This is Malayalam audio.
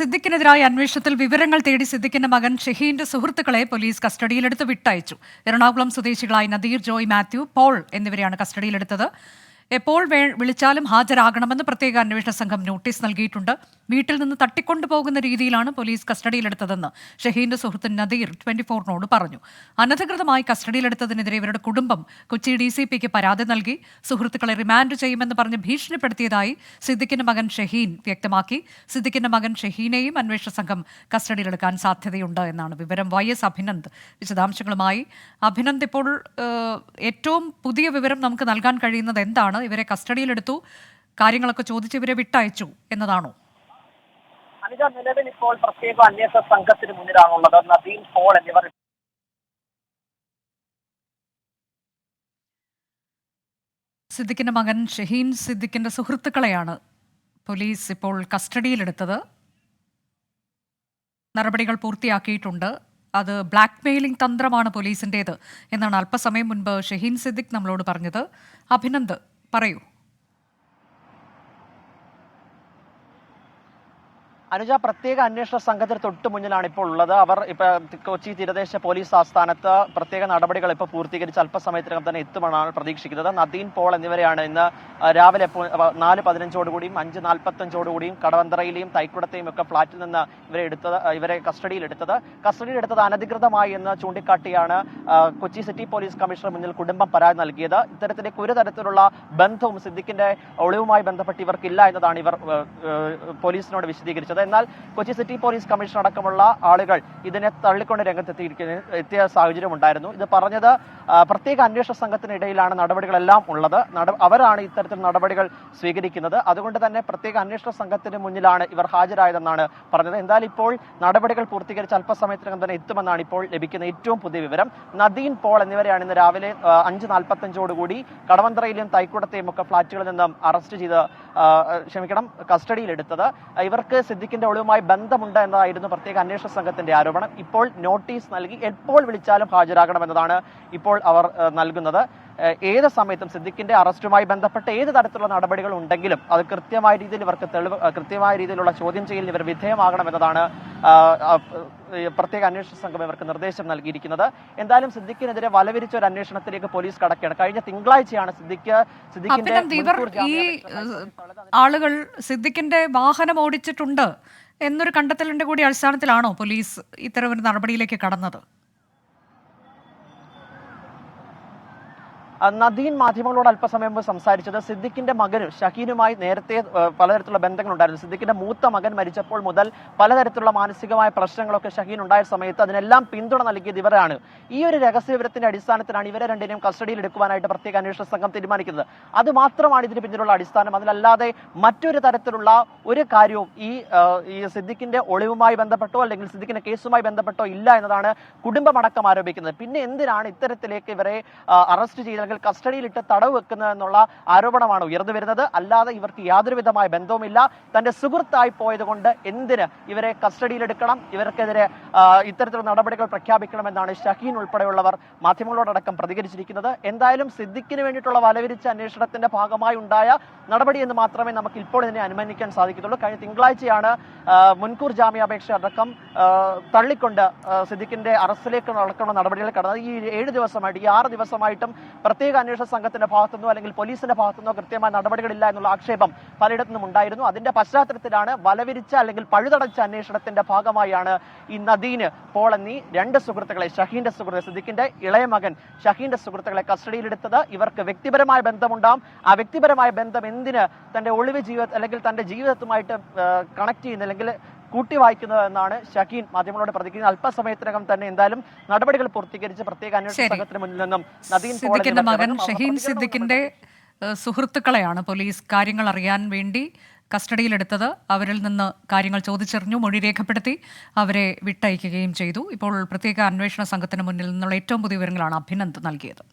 സിദ്ദിഖിനെതിരായ അന്വേഷണത്തിൽ വിവരങ്ങൾ തേടി സിദ്ദിഖിന്റെ മകൻ ഷഹീന്റെ സുഹൃത്തുക്കളെ പോലീസ് കസ്റ്റഡിയിലെടുത്ത് വിട്ടയച്ചു. എറണാകുളം സ്വദേശികളായ നദീർ ജോയ് മാത്യു, പോൾ എന്നിവരെയാണ് കസ്റ്റഡിയിലെടുത്തത്. എപ്പോൾ വിളിച്ചാലും ഹാജരാകണമെന്ന് പ്രത്യേക അന്വേഷണ സംഘം നോട്ടീസ് നൽകിയിട്ടുണ്ട്. വീട്ടിൽ നിന്ന് തട്ടിക്കൊണ്ടുപോകുന്ന രീതിയിലാണ് പോലീസ് കസ്റ്റഡിയിലെടുത്തതെന്ന് ഷഹീന്റെ സുഹൃത്ത് നദീർ 24നോട് പറഞ്ഞു. അനധികൃതമായി കസ്റ്റഡിയിലെടുത്തതിനെതിരെ ഇവരുടെ കുടുംബം കൊച്ചി DCPക്ക് പരാതി നൽകി. സുഹൃത്തുക്കളെ റിമാൻഡ് ചെയ്യുമെന്ന് പറഞ്ഞ് ഭീഷണിപ്പെടുത്തിയതായി സിദ്ദിഖിന്റെ മകൻ ഷഹീൻ വ്യക്തമാക്കി. സിദ്ദിഖിന്റെ മകൻ ഷഹീനെയും അന്വേഷണ സംഘം കസ്റ്റഡിയിലെടുക്കാൻ സാധ്യതയുണ്ട് എന്നാണ് വിവരം. YS അഭിനന്ദ് വിശദാംശങ്ങളുമായി. അഭിനന്ദ്, ഇപ്പോൾ ഏറ്റവും പുതിയ വിവരം നമുക്ക് നൽകാൻ കഴിയുന്നത് എന്താണ്? ഇവരെ കസ്റ്റഡിയിലെടുത്തു, കാര്യങ്ങളൊക്കെ ചോദിച്ച് ഇവരെ വിട്ടയച്ചു എന്നതാണോ? അനുജ, നിലവിൽ ഇപ്പോൾ പ്രത്യേക അന്വേഷണ സംഘത്തിന് മുന്നിലാണുള്ളത്. നദീം, പോൾ എന്നിവർ സിദ്ദിഖിന്റെ മകൻ ഷഹീൻ സിദ്ദിഖിന്റെ സുഹൃത്തുക്കളെയാണ് പോലീസ് ഇപ്പോൾ കസ്റ്റഡിയിലെടുത്തത്. നടപടികൾ പൂർത്തിയാക്കിയിട്ടുണ്ട്. അത് ബ്ലാക്ക് മെയിലിംഗ് തന്ത്രമാണ് പോലീസിൻ്റേത് എന്നാണ് അല്പസമയം മുൻപ് ഷഹീൻ സിദ്ദിഖ് നമ്മളോട് പറഞ്ഞത്. അഭിനന്ദ്, പറയൂ. അനുജ, പ്രത്യേക അന്വേഷണ സംഘത്തിന് തൊട്ട് മുന്നിലാണ് ഇപ്പോൾ ഉള്ളത്. അവർ കൊച്ചി തീരദേശ പോലീസ് ആസ്ഥാനത്ത് പ്രത്യേക നടപടികൾ ഇപ്പോൾ പൂർത്തീകരിച്ച് അല്പസമയത്തിനകം തന്നെ എത്തുമെന്നാണ് പ്രതീക്ഷിക്കുന്നത്. നദീൻ, പോൾ എന്നിവരെയാണ് ഇന്ന് രാവിലെ 4:15 5:45 കടവന്തറയിലെയും തൈക്കുടത്തെയും ഒക്കെ ഫ്ളാറ്റിൽ നിന്ന് ഇവരെ കസ്റ്റഡിയിലെടുത്തത് അനധികൃതമായി എന്ന് ചൂണ്ടിക്കാട്ടിയാണ് കൊച്ചി സിറ്റി പോലീസ് കമ്മീഷണർ മുന്നിൽ കുടുംബം പരാതി നൽകിയത്. ഇത്തരത്തിലേക്ക് ഒരു തരത്തിലുള്ള ബന്ധവും സിദ്ദിഖിന്റെ ഒളിവുമായി ബന്ധപ്പെട്ട് ഇവർക്കില്ല എന്നതാണ് ഇവർ പോലീസിനോട് വിശദീകരിച്ചത്. എന്നാൽ കൊച്ചി സിറ്റി പോലീസ് കമ്മീഷണർ അടക്കമുള്ള ആളുകൾ ഇതിനെ തള്ളിക്കൊണ്ട് എത്തിയ സാഹചര്യം ഉണ്ടായിരുന്നു. ഇത് പറഞ്ഞത് പ്രത്യേക അന്വേഷണ സംഘത്തിനിടയിലാണ് നടപടികളെല്ലാം ഉള്ളത്. അവരാണ് ഇത്തരത്തിൽ നടപടികൾ സ്വീകരിക്കുന്നത്. അതുകൊണ്ട് തന്നെ പ്രത്യേക അന്വേഷണ സംഘത്തിന് മുന്നിലാണ് ഇവർ ഹാജരായതെന്നാണ് പറഞ്ഞത്. എന്തായാലും ഇപ്പോൾ നടപടികൾ പൂർത്തീകരിച്ച് അല്പസമയത്തിനകം തന്നെ എത്തുമെന്നാണ് ഇപ്പോൾ ലഭിക്കുന്ന ഏറ്റവും പുതിയ വിവരം. നദീൻ, പോൾ എന്നിവരെയാണ് ഇന്ന് രാവിലെ 5:45 കടവന്തറയിലെയും തൈക്കുടത്തെയും ഒക്കെ ഫ്ളാറ്റുകളിൽ നിന്നും കസ്റ്റഡിയിലെടുത്തത്. ഇവർക്ക് സിദ്ദിഖിന്റെ ഒളിവുമായി ബന്ധമുണ്ട് എന്നതായിരുന്നു പ്രത്യേക അന്വേഷണ സംഘത്തിന്റെ ആരോപണം. ഇപ്പോൾ നോട്ടീസ് നൽകി എപ്പോൾ വിളിച്ചാലും ഹാജരാകണമെന്നതാണ് ഇപ്പോൾ അവർ നൽകുന്നത്. ഏത് സമയത്തും സിദ്ദിഖിന്റെ അറസ്റ്റുമായി ബന്ധപ്പെട്ട് ഏത് തരത്തിലുള്ള നടപടികൾ ഉണ്ടെങ്കിലും അത് കൃത്യമായ രീതിയിൽ ഇവർക്ക് കൃത്യമായ രീതിയിലുള്ള ചോദ്യം ചെയ്യലിന് ഇവർ വിധേയമാകണമെന്നതാണ് പ്രത്യേക അന്വേഷണ സംഘം ഇവർക്ക് നിർദ്ദേശം നൽകിയിരിക്കുന്നത്. എന്തായാലും സിദ്ദിഖിനെതിരെ വലവിരിച്ച ഒരു അന്വേഷണത്തിലേക്ക് പോലീസ് കടക്കുകയാണ്. കഴിഞ്ഞ തിങ്കളാഴ്ചയാണ് ഈ ആളുകൾ സിദ്ദിഖിന്റെ വാഹനം ഓടിച്ചിട്ടുണ്ട് എന്നൊരു കണ്ടെത്തലിന്റെ കൂടി അടിസ്ഥാനത്തിലാണോ പോലീസ് ഇത്തരമൊരു നടപടിയിലേക്ക് കടന്നത്? നദീൻ മാധ്യമങ്ങളോട് അല്പസമയം മുമ്പ് സംസാരിച്ചത് സിദ്ദിഖിന്റെ മകന് ഷഹീനുമായി നേരത്തെ പലതരത്തിലുള്ള ബന്ധങ്ങളുണ്ടായിരുന്നു. സിദ്ദിഖിന്റെ മൂത്ത മകൻ മരിച്ചപ്പോൾ മുതൽ പലതരത്തിലുള്ള മാനസികമായ പ്രശ്നങ്ങളൊക്കെ ഷഹീൻ ഉണ്ടായ സമയത്ത് അതിനെല്ലാം പിന്തുണ നൽകിയത് ഇവരാണ്. ഈ ഒരു രഹസ്യ വിവരത്തിന്റെ അടിസ്ഥാനത്തിലാണ് ഇവരെ രണ്ടിനെയും കസ്റ്റഡിയിൽ എടുക്കുവാനായിട്ട് പ്രത്യേക അന്വേഷണ സംഘം തീരുമാനിക്കുന്നത്. അത് മാത്രമാണ് ഇതിന് പിന്നിലുള്ള അടിസ്ഥാനം. അതിലല്ലാതെ മറ്റൊരു തരത്തിലുള്ള ഒരു കാര്യവും ഈ സിദ്ദിഖിന്റെ ഒളിവുമായി ബന്ധപ്പെട്ടോ അല്ലെങ്കിൽ സിദ്ദിഖിന്റെ കേസുമായി ബന്ധപ്പെട്ടോ ഇല്ല എന്നതാണ് കുടുംബമടക്കം ആരോപിക്കുന്നത്. പിന്നെ എന്തിനാണ് ഇത്തരത്തിലേക്ക് ഇവരെ അറസ്റ്റ് ചെയ്ത് കസ്റ്റഡിയിലിട്ട് തടവ് വെക്കുന്നതെന്നുള്ള ആരോപണമാണ് ഉയർന്നു വരുന്നത്. അല്ലാതെ ഇവർക്ക് യാതൊരു വിധമായ ബന്ധവുമില്ല. തന്റെ സുഹൃത്തായി പോയത് കൊണ്ട് എന്തിന് ഇവരെ കസ്റ്റഡിയിലെടുക്കണം, ഇവർക്കെതിരെ ഇത്തരത്തിലുള്ള നടപടികൾ പ്രഖ്യാപിക്കണമെന്നാണ് ഷഹീൻ ഉൾപ്പെടെയുള്ളവർ മാധ്യമങ്ങളോടക്കം പ്രതികരിച്ചിരിക്കുന്നത്. എന്തായാലും സിദ്ദിഖിന് വേണ്ടിയിട്ടുള്ള വലവിരിച്ച അന്വേഷണത്തിന്റെ ഭാഗമായി ഉണ്ടായ നടപടി എന്ന് മാത്രമേ നമുക്ക് ഇപ്പോൾ ഇതിനെ അനുമാനിക്കാൻ സാധിക്കത്തുള്ളൂ. കഴിഞ്ഞ തിങ്കളാഴ്ചയാണ് മുൻകൂർ ജാമ്യാപേക്ഷ അടക്കം തള്ളിക്കൊണ്ട് സിദ്ദിഖിന്റെ അറസ്റ്റിലേക്ക് നടക്കുന്ന നടപടികൾ കടന്നത്. ഈ 7 ദിവസമായിട്ട്, ഈ 6 ദിവസമായിട്ടും പ്രത്യേക അന്വേഷണ സംഘത്തിന്റെ ഭാഗത്തുനിന്നോ അല്ലെങ്കിൽ പോലീസിന്റെ ഭാഗത്തുനിന്നോ കൃത്യമായ നടപടികളില്ല എന്നുള്ള ആക്ഷേപം പലയിടത്തു നിന്നും ഉണ്ടായിരുന്നു. അതിന്റെ പശ്ചാത്തലത്തിലാണ് വലവിരിച്ച അല്ലെങ്കിൽ പഴുതടച്ച അന്വേഷണത്തിന്റെ ഭാഗമായാണ് ഈ നദീന്, പോൾ എന്നീ 2 സുഹൃത്തുക്കളെ, ഷഹീന്റെ സുഹൃത്ത് സിദ്ദിഖിന്റെ ഇളയ മകൻ ഷഹീന്റെ സുഹൃത്തുക്കളെ കസ്റ്റഡിയിലെടുത്തത്. ഇവർക്ക് വ്യക്തിപരമായ ബന്ധമുണ്ടാകും. ആ വ്യക്തിപരമായ ബന്ധം എന്തിന് തന്റെ ഒളിവ് ജീവിതം അല്ലെങ്കിൽ തന്റെ ജീവിതത്തുമായിട്ട് കണക്ട് ചെയ്യുന്ന അല്ലെങ്കിൽ കൂട്ടി വായിക്കുന്നത് എന്നാണ് ഷഹീൻ മാധ്യമങ്ങളോട് പ്രതികരിക്കുന്നത്. അല്പസമയത്തിനകം തന്നെ എന്തായാലും നടപടികൾ പൂർത്തീകരിച്ച് പ്രത്യേക അന്വേഷണ സംഘത്തിന് മുന്നിൽ നിന്നും നദീൻ, സിദ്ദിഖിന്റെ മകൻ ഷഹീൻ സിദ്ദിഖിന്റെ സുഹൃത്തുക്കളെയാണ് പോലീസ് കാര്യങ്ങൾ അറിയാൻ വേണ്ടി കസ്റ്റഡിയിലെടുത്തത്. അവരിൽ നിന്ന് കാര്യങ്ങൾ ചോദിച്ചറിഞ്ഞു, മൊഴി രേഖപ്പെടുത്തി അവരെ വിട്ടയക്കുകയും ചെയ്തു. ഇപ്പോൾ പ്രത്യേക അന്വേഷണ സംഘത്തിന് മുന്നിൽ നിന്നുള്ള ഏറ്റവും പുതിയ വിവരങ്ങളാണ് അഭിനന്ദ് നൽകിയത്.